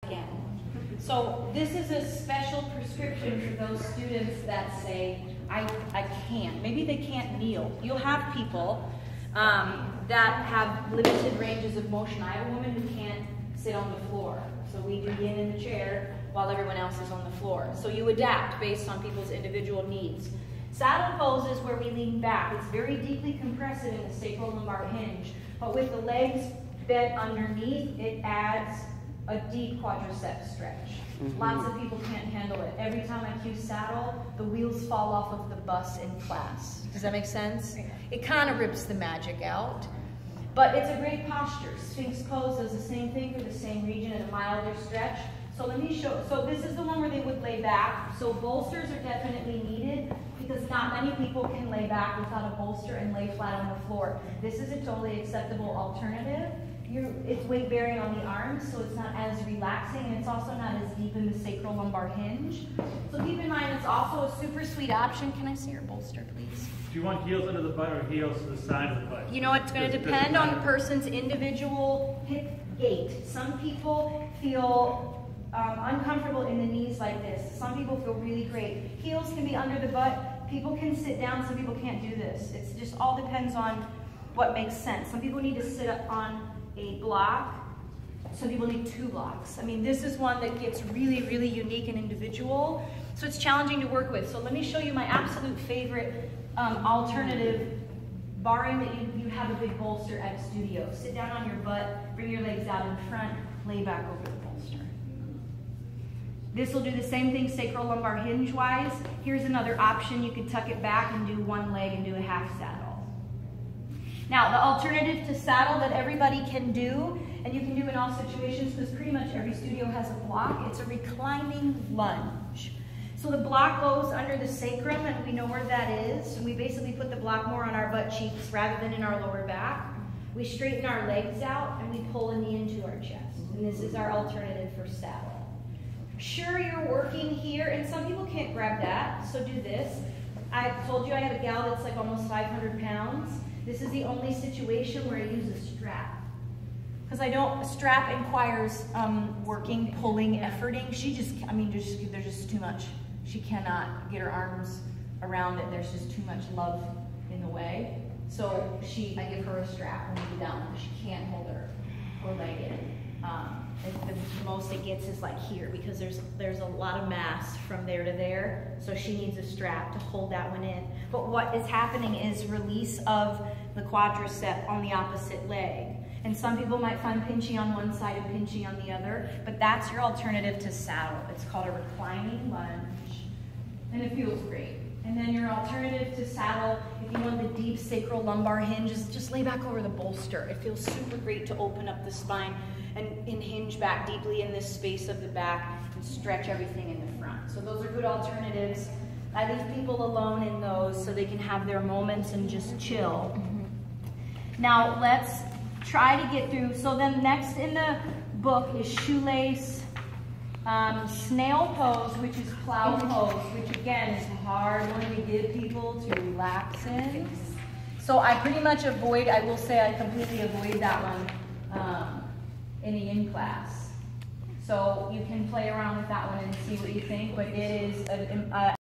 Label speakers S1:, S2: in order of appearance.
S1: again. So this is a special prescription for those students that say, I can't. Maybe they can't kneel. You'll have people that have limited ranges of motion. I have a woman who can't sit on the floor. So we begin in the chair while everyone else is on the floor. So you adapt based on people's individual needs. Saddle pose is where we lean back. It's very deeply compressive in the sacrolumbar hinge, but with the legs bent underneath, it adds a deep quadricep stretch. Lots of people can't handle it. Every time I cue saddle, the wheels fall off of the bus in class. Does that make sense? It kind of rips the magic out. But it's a great posture. Sphinx pose does the same thing for the same region at a milder stretch. So let me show, so this is the one where they would lay back. So bolsters are definitely needed because not many people can lay back without a bolster and lay flat on the floor. This is a totally acceptable alternative. It's weight bearing on the arms, so it's not as relaxing, and it's also not as deep in the sacrolumbar hinge. So keep in mind, it's also a super sweet option. Can I see your bolster, please?
S2: Do you want heels under the butt or heels to the side of the butt?
S1: You know, it's going to depend on the person's individual hip gait. Some people feel uncomfortable in the knees like this. Some people feel really great. Heels can be under the butt. People can sit down. Some people can't do this. It just all depends on what makes sense. Some people need to sit up on a block. Some people need 2 blocks. I mean, this is one that gets really, really unique and individual. So it's challenging to work with. So let me show you my absolute favorite alternative, barring that you have a big bolster at a studio. Sit down on your butt, bring your legs out in front, lay back over the bolster. This will do the same thing sacrolumbar hinge-wise. Here's another option. You could tuck it back and do one leg and do a half saddle. Now, the alternative to saddle that everybody can do, and you can do in all situations because pretty much every studio has a block, it's a reclining lunge. So the block goes under the sacrum, and we know where that is. And we basically put the block more on our butt cheeks rather than in our lower back. We straighten our legs out, and we pull a knee into our chest. And this is our alternative for saddle. Sure, you're working here, and some people can't grab that, so do this. I told you I had a gal that's like almost 500 pounds. This is the only situation where I use a strap. Because a strap requires working, pulling, efforting. There's just too much. She cannot get her arms around it. There's just too much love in the way. So I give her a strap when we go down because she can't hold her leg in. The most it gets is like here because there's a lot of mass from there to there. So she needs a strap to hold that one in. But what is happening is release of the quadricep on the opposite leg. And some people might find pinchy on one side and pinchy on the other, but that's your alternative to saddle. It's called a reclining lunge, and it feels great. And then your alternative to saddle, if you want the deep sacrolumbar hinge, is just lay back over the bolster. It feels super great to open up the spine and hinge back deeply in this space of the back and stretch everything in the front. So those are good alternatives. I leave people alone in those so they can have their moments and just chill. Now let's try to get through. So then next in the book is shoelace, snail pose, which is plow pose, which again is a hard one to get people to relax in. So I pretty much avoid, I will say I completely avoid that one in a yin class. So you can play around with that one and see what you think, but it is